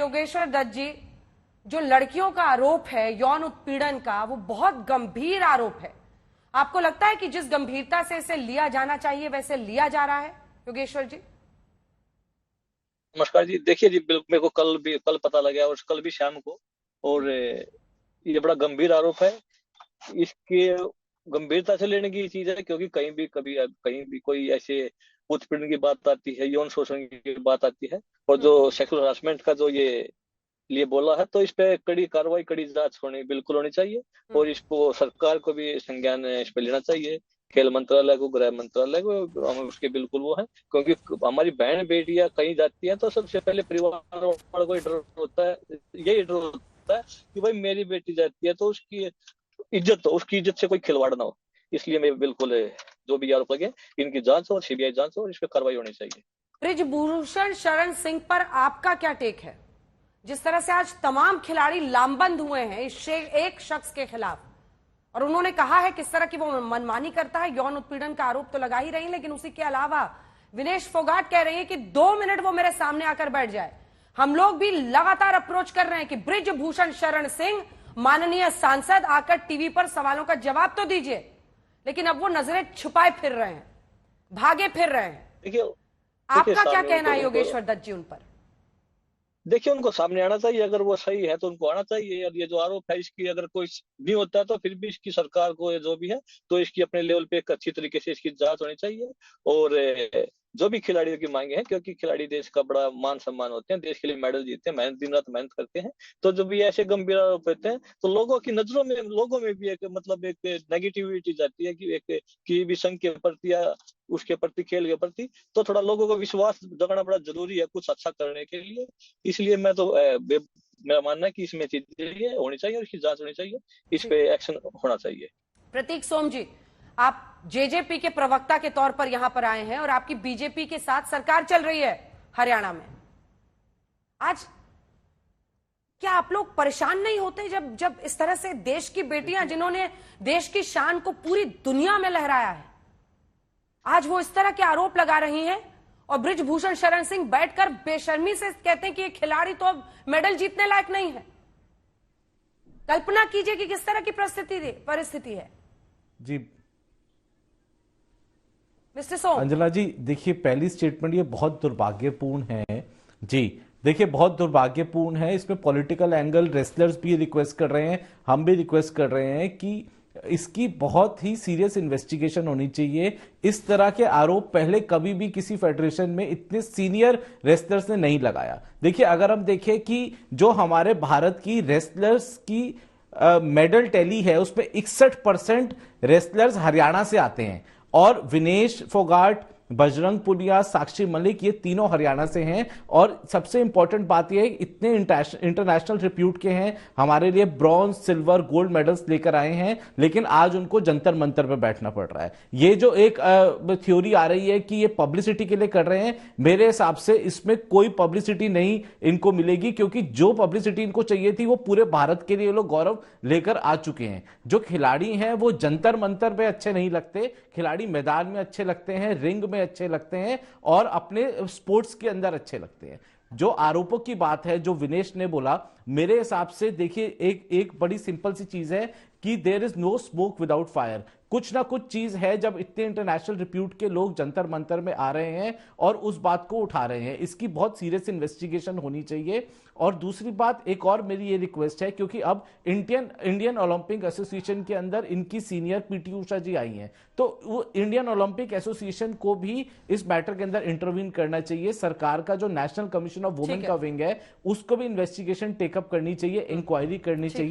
योगेश्वर दत्त जी, जो लड़कियों का आरोप है यौन उत्पीड़न का, वो बहुत गंभीर आरोप है। आपको लगता है कि जिस गंभीरता से इसे लिया जाना चाहिए वैसे लिया जा रहा है, योगेश्वर जी? नमस्कार जी। देखिए जी, बिल्कुल मेरे को कल पता लगा और कल भी शाम को। और ये बड़ा गंभीर आरोप है। इसके गंभीरता से लेने की चीज है, क्योंकि कहीं भी कोई ऐसे उत्पीड़न की बात आती है, यौन शोषण की बात आती है, और जो सेक्सुअल हरासमेंट का जो ये लिए बोला है, तो इस पे कड़ी कार्रवाई, कड़ी जांच बिल्कुल होनी चाहिए। और इसको सरकार को भी संज्ञान इस पे लेना चाहिए। खेल मंत्रालय को, गृह मंत्रालय को, हम उसके बिल्कुल वो है। क्योंकि हमारी बहन बेटियां कहीं जाती हैं तो सबसे पहले परिवार वालों को ही डर होता है, यही डर होता है कि भाई मेरी बेटी जाती है तो उसकी इज्जत से कोई खिलवाड़ ना हो। इसलिए मैं बिल्कुल जो भी आरोप लगे इनकी जांच हो, सीबीआई जांच हो और इस पर कार्रवाई होनी चाहिए। बृजभूषण शरण सिंह पर आपका क्या टेक है? जिस तरह से आज तमाम खिलाड़ी लामबंद हुए हैं इस एक शख्स के खिलाफ, और उन्होंने कहा है किस तरह की वो मनमानी करता है, यौन उत्पीड़न का आरोप तो लगा ही रही, लेकिन उसी के अलावा विनेश फोगाट कह रही है कि 2 मिनट वो मेरे सामने आकर बैठ जाए। हम लोग भी लगातार अप्रोच कर रहे हैं कि बृजभूषण शरण सिंह, माननीय सांसद, आकर टीवी पर सवालों का जवाब तो दीजिए, लेकिन अब वो नजरें छुपाए फिर रहे हैं, भागे फिर रहे हैं। देखिए, आपका क्या कहना है योगेश्वर दत्त जी उन पर? देखिए, उनको सामने आना चाहिए। अगर वो सही है तो उनको आना चाहिए। और ये जो आरोप है इसकी, अगर कोई नहीं होता है तो फिर भी इसकी सरकार को, जो भी है, तो इसकी अपने लेवल पे एक अच्छी तरीके से इसकी जांच होनी चाहिए। और जो भी खिलाड़ियों की मांगे हैं, क्योंकि खिलाड़ी देश का बड़ा मान सम्मान होते हैं, देश के लिए मेडल जीतते हैं, मेहनत दिन रात मेहनत करते हैं। तो जब भी ऐसे गंभीर आरोप होते हैं तो लोगों की नजरों में, लोगों में भी एक मतलब एक नेगेटिविटी जाती है कि एक की भी संघ के प्रति या उसके प्रति, खेल के प्रति, तो थोड़ा लोगों को विश्वास जगाना बड़ा जरूरी है कुछ अच्छा करने के लिए। इसलिए मेरा मानना है कि इसमें चीजें होनी चाहिए और इसकी जांच होनी चाहिए, इस पे एक्शन होना चाहिए। प्रतीक सोम जी, आप जेजेपी के प्रवक्ता के तौर पर यहां पर आए हैं और आपकी बीजेपी के साथ सरकार चल रही है हरियाणा में। आज क्या आप लोग परेशान नहीं होते जब जब इस तरह से देश की बेटियां, जिन्होंने देश की शान को पूरी दुनिया में लहराया है, आज वो इस तरह के आरोप लगा रही हैं और बृजभूषण शरण सिंह बैठकर बेशर्मी से कहते हैं कि ये खिलाड़ी तो अब मेडल जीतने लायक नहीं है। कल्पना कीजिए कि किस तरह की परिस्थिति है। जी मिस्टर सोम। अंजना जी, देखिए, पहली स्टेटमेंट ये बहुत दुर्भाग्यपूर्ण है। जी देखिए, बहुत दुर्भाग्यपूर्ण है। इसमें पॉलिटिकल एंगल, रेसलर्स भी रिक्वेस्ट कर रहे हैं, हम भी रिक्वेस्ट कर रहे हैं कि इसकी बहुत ही सीरियस इन्वेस्टिगेशन होनी चाहिए। इस तरह के आरोप पहले कभी भी किसी फेडरेशन में इतने सीनियर रेसलर्स ने नहीं लगाया। देखिए, अगर हम देखें कि जो हमारे भारत की रेसलर्स की मेडल टैली है उसमें 61% रेसलर्स हरियाणा से आते हैं, और विनेश फोगाट, बजरंग पुनिया, साक्षी मलिक, ये तीनों हरियाणा से हैं। और सबसे इंपॉर्टेंट बात यह है, इतने इंटरनेशल रिप्यूट के हैं, हमारे लिए ब्रॉन्ज, सिल्वर, गोल्ड मेडल्स लेकर आए हैं, लेकिन आज उनको जंतर मंतर पर बैठना पड़ रहा है। ये जो एक थ्योरी आ रही है कि ये पब्लिसिटी के लिए कर रहे हैं, मेरे हिसाब से इसमें कोई पब्लिसिटी नहीं इनको मिलेगी, क्योंकि जो पब्लिसिटी इनको चाहिए थी वो पूरे भारत के लिए लोग गौरव लेकर आ चुके हैं। जो खिलाड़ी हैं वो जंतर मंतर पे अच्छे नहीं लगते, खिलाड़ी मैदान में अच्छे लगते हैं, रिंग में अच्छे लगते हैं, और अपने स्पोर्ट्स के अंदर अच्छे लगते हैं। जो आरोपों की बात है, जो विनेश ने बोला, मेरे हिसाब से देखिए, एक बड़ी सिंपल सी चीज है कि there is no smoke without fire. कुछ ना कुछ चीज है जब इतने इंटरनेशनल रिप्यूट के लोग जंतर मंतर में आ रहे हैं और उस बात को उठा रहे हैं। इसकी बहुत सीरियस इन्वेस्टिगेशन होनी चाहिए। और दूसरी बात, एक और मेरी ये रिक्वेस्ट है, क्योंकि अब इंडियन ओलंपिक एसोसिएशन के अंदर इनकी सीनियर पीटी उषा जी आई हैं, तो वो इंडियन ओलंपिक एसोसिएशन को भी इस मैटर के अंदर इंटरवीन करना चाहिए। सरकार का जो नेशनल कमीशन ऑफ वुमेन का विंग है, उसको भी इन्वेस्टिगेशन टेकअप करनी चाहिए, इंक्वायरी करनी चाहिए।